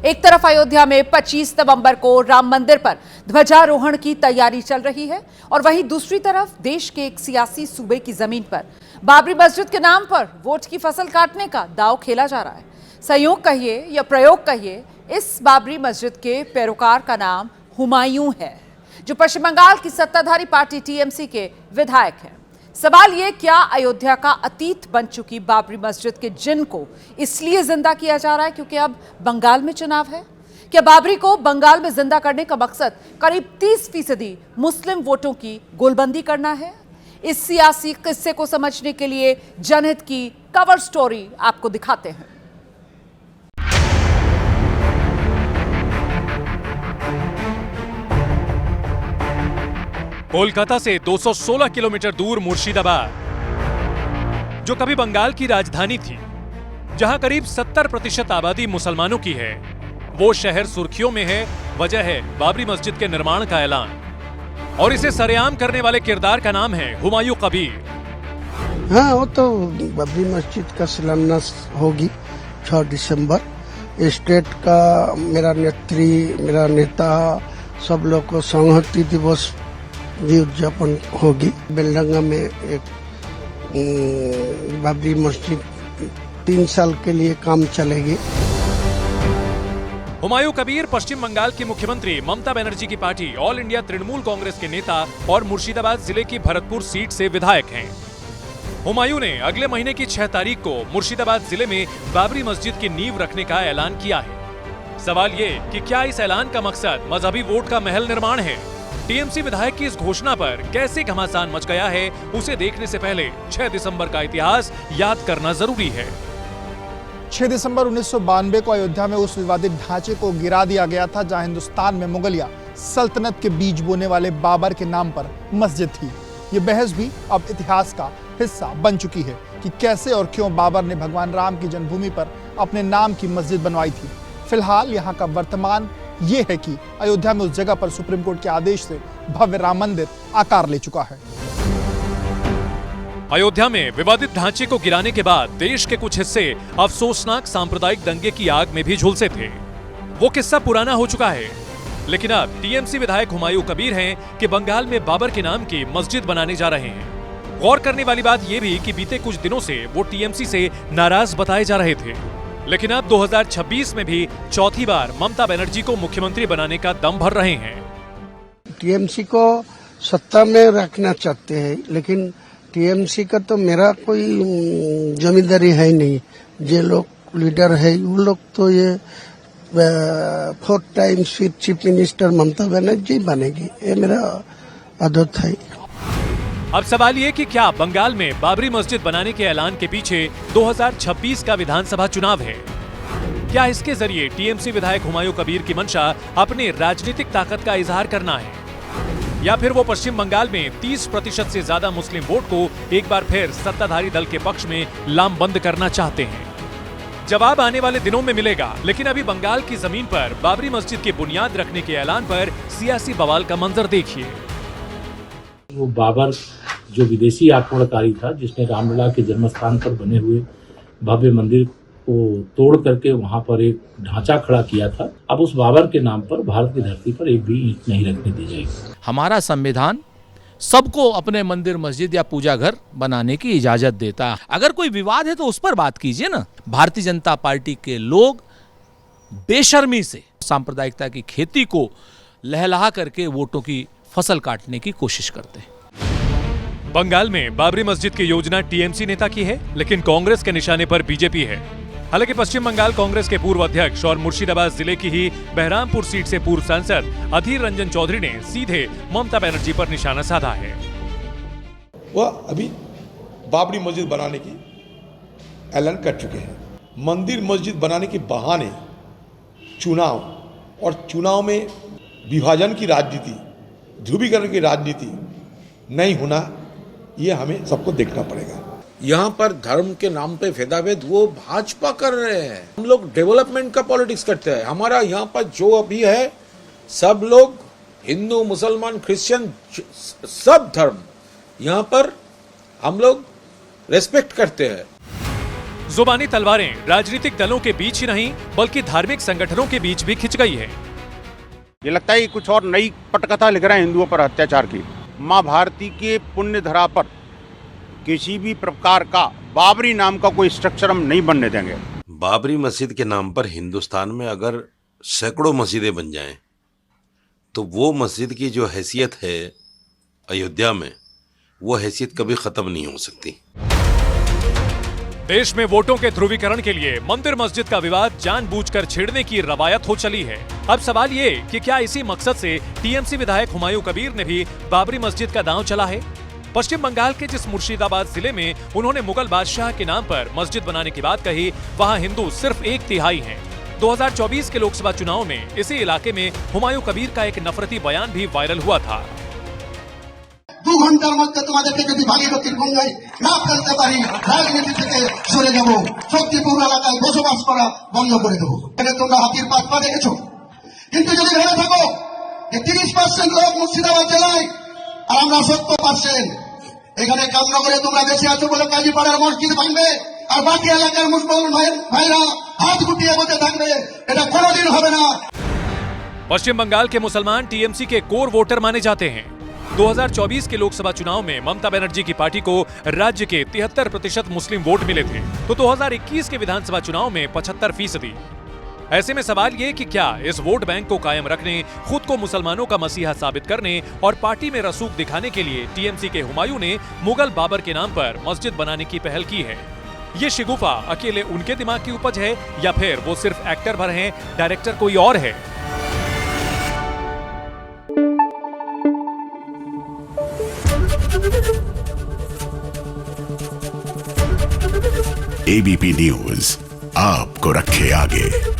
एक तरफ अयोध्या में 25 नवंबर को राम मंदिर पर ध्वजारोहण की तैयारी चल रही है और वहीं दूसरी तरफ देश के एक सियासी सूबे की जमीन पर बाबरी मस्जिद के नाम पर वोट की फसल काटने का दांव खेला जा रहा है। संयोग कहिए या प्रयोग कहिए, इस बाबरी मस्जिद के पैरोकार का नाम हुमायूं है, जो पश्चिम बंगाल की सत्ताधारी पार्टी टीएमसी के विधायक हैं। सवाल ये, क्या अयोध्या का अतीत बन चुकी बाबरी मस्जिद के जिन को इसलिए जिंदा किया जा रहा है क्योंकि अब बंगाल में चुनाव है? क्या बाबरी को बंगाल में जिंदा करने का मकसद करीब 30% मुस्लिम वोटों की गोलबंदी करना है? इस सियासी किस्से को समझने के लिए जनहित की कवर स्टोरी आपको दिखाते हैं। कोलकाता से 216 किलोमीटर दूर मुर्शिदाबाद, जो कभी बंगाल की राजधानी थी, जहां करीब 70% आबादी मुसलमानों की है, वो शहर सुर्खियों में है। वजह है बाबरी मस्जिद के निर्माण का ऐलान, और इसे सरेआम करने वाले किरदार का नाम है हुमायूं कबीर। हाँ, वो तो बाबरी मस्जिद का शिलान्यास होगी 6 दिसंबर। स्टेट का मेरा नेता सब लोग को संहति दिवस भी उद्यापन होगी। बेलडंगा में एक बाबरी मस्जिद 3 साल के लिए काम चलेगी। हुमायूं कबीर पश्चिम बंगाल की मुख्यमंत्री ममता बनर्जी की party all India Trinamool Congress के नेता और मुर्शिदाबाद जिले की भरतपुर सीट से विधायक हैं। हुमायूं ने अगले महीने की 6 तारीख को मुर्शिदाबाद जिले में बाबरी मस्जिद की नींव रखने का ऐलान किया है। सवाल ये कि क्या इस ऐलान का मकसद मजहबी वोट का महल निर्माण है? टीएमसी विधायक की इस घोषणा पर कैसे घमासान मच गया है, उसे देखने से पहले 6 दिसंबर का इतिहास याद करना जरूरी है। 6 दिसंबर 1992 को अयोध्या में उस विवादित ढांचे को गिरा दिया गया था जहां हिंदुस्तान में मुगलिया सल्तनत के बीज बोने वाले बाबर के नाम पर मस्जिद थी। ये बहस भी अब इतिहास का हिस्सा बन चुकी है कि कैसे और क्यों बाबर ने भगवान राम की जन्मभूमि पर अपने नाम की मस्जिद बनवाई थी। फिलहाल यहाँ का वर्तमान ये है कि अयोध्या में उस जगह पर सुप्रीम कोर्ट के आदेश से भव्य राम मंदिर आकार ले चुका है। अयोध्या में विवादित ढांचे को गिराने के बाद देश के कुछ हिस्से अफसोसनाक सांप्रदायिक दंगे की आग में भी झुलसे थे। वो किस्सा पुराना हो चुका है, लेकिन अब टीएमसी विधायक हुमायूं कबीर हैं कि बंगाल में बाबर के नाम की मस्जिद बनाने जा रहे हैं। गौर करने वाली बात यह भी कि बीते कुछ दिनों से वो टीएमसी से नाराज बताए जा रहे थे, लेकिन अब 2026 में भी चौथी बार ममता बनर्जी को मुख्यमंत्री बनाने का दम भर रहे हैं। टीएमसी को सत्ता में रखना चाहते हैं, लेकिन टीएमसी का तो मेरा कोई जमींदारी है नहीं। जो लोग लीडर है वो लोग तो ये 4 टाइम्स फिर चीफ मिनिस्टर ममता बनर्जी बनेगी, ये मेरा आदत है। अब सवाल ये कि क्या बंगाल में बाबरी मस्जिद बनाने के ऐलान के पीछे 2026 का विधानसभा चुनाव है? क्या इसके जरिए टीएमसी विधायक हुमायूं कबीर की मंशा अपनी राजनीतिक ताकत का इजहार करना है, या फिर वो पश्चिम बंगाल में 30% से ज्यादा मुस्लिम वोट को एक बार फिर सत्ताधारी दल के पक्ष में लामबंद करना चाहते हैं? जवाब आने वाले दिनों में मिलेगा, लेकिन अभी बंगाल की जमीन पर बाबरी मस्जिद की बुनियाद रखने के ऐलान पर सियासी बवाल का मंजर देखिए। वो बाबर जो विदेशी आक्रमणकारी था, जिसने रामलला के जन्मस्थान पर बने हुए भव्य मंदिर को तोड़ करके वहां पर एक ढांचा खड़ा किया था, अब उस बाबर के नाम पर भारत की धरती पर एक भी ईंट नहीं रखने दी जाएगी। हमारा संविधान सबको अपने मंदिर मस्जिद या पूजा घर बनाने की इजाजत देता है। अगर कोई विवाद है तो उस पर बात कीजिए ना। भारतीय जनता पार्टी के लोग बेशर्मी से सांप्रदायिकता की खेती को लहलहा करके वोटों की फसल काटने की कोशिश करते हैं। बंगाल में बाबरी मस्जिद की योजना टीएमसी नेता की है, लेकिन कांग्रेस के निशाने पर बीजेपी है। हालांकि पश्चिम बंगाल कांग्रेस के पूर्व अध्यक्ष और मुर्शिदाबाद जिले की ही बहरामपुर सीट से पूर्व सांसद अधीर रंजन चौधरी ने सीधे ममता बनर्जी पर निशाना साधा है। वह अभी बाबरी मस्जिद बनाने की ऐलान कर चुके हैं। मंदिर मस्जिद बनाने के बहाने चुनाव और चुनाव में विभाजन की राजनीति, ध्रुवीकरण की राजनीति नहीं होना, ये हमें सबको देखना पड़ेगा। यहाँ पर धर्म के नाम पे भेदाभेद वो भाजपा कर रहे हैं। हम लोग डेवलपमेंट का पॉलिटिक्स करते हैं। हमारा यहाँ पर जो अभी है, सब लोग हिंदू, मुसलमान, क्रिश्चियन, सब धर्म यहाँ पर हम लोग रेस्पेक्ट करते हैं। जुबानी तलवारें राजनीतिक दलों के बीच ही नहीं बल्कि धार्मिक संगठनों के बीच भी खिंच गई है। ये लगता है कि कुछ और नई पटकथा लिख रहे हैं हिंदुओं पर अत्याचार की। माँ भारती के पुण्य धरा पर किसी भी प्रकार का बाबरी नाम का कोई स्ट्रक्चर हम नहीं बनने देंगे। बाबरी मस्जिद के नाम पर हिंदुस्तान में अगर सैकड़ों मस्जिदें बन जाएं, तो वो मस्जिद की जो हैसियत है अयोध्या में, वो हैसियत कभी खत्म नहीं हो सकती। देश में वोटों के ध्रुवीकरण के लिए मंदिर मस्जिद का विवाद जानबूझकर छेड़ने की रवायत हो चली है। अब सवाल ये कि क्या इसी मकसद से टीएमसी विधायक हुमायूं कबीर ने भी बाबरी मस्जिद का दांव चला है? पश्चिम बंगाल के जिस मुर्शिदाबाद जिले में उन्होंने मुगल बादशाह के नाम पर मस्जिद बनाने की बात कही, वहां हिंदू सिर्फ 1/3 हैं। 2024 के लोकसभा चुनाव में इसी इलाके में हुमायूं कबीर का एक नफरती बयान भी वायरल हुआ था। 2 ঘন্টার মধ্যে তোমাদেরকে যদি ভাগীরথীর গঙ্গায় না ফেলতে পারি, রাজনীতি থেকে সরে যাব, শক্তিপুর এলাকায় বসবাস করা বন্ধ করে দেবো। এখানে তোমরা হাতির পাত পা দেখেছো, কিন্তু যদি ভেবে থাকো যে 30% লোক মুর্শিদাবাদ জেলায় আর আমরা 70%, এখানে কামনগরে তোমরা বেশি আছো বলে কাজীপাড়ার মসজিদ ভাঙবে আর বাকি এলাকার মুসলমান ভাইরা হাত গুটিয়ে বসে থাকবে, এটা কোনোদিন হবে না। पश्चिम बंगाल के मुसलमान टीएमसी के कोर वोटर माने जाते हैं। 2024 के लोकसभा चुनाव में ममता बनर्जी की पार्टी को राज्य के 73% मुस्लिम वोट मिले थे, तो 2021 के विधानसभा चुनाव में 75%। ऐसे में सवाल ये कि क्या इस वोट बैंक को कायम रखने, खुद को मुसलमानों का मसीहा साबित करने और पार्टी में रसूख दिखाने के लिए टीएमसी के हुमायूं ने मुगल बाबर के नाम पर मस्जिद बनाने की पहल की है? ये शिगुफा अकेले उनके दिमाग की उपज है या फिर वो सिर्फ एक्टर भर हैं, डायरेक्टर कोई और है? एबीपी न्यूज आपको रखे आगे।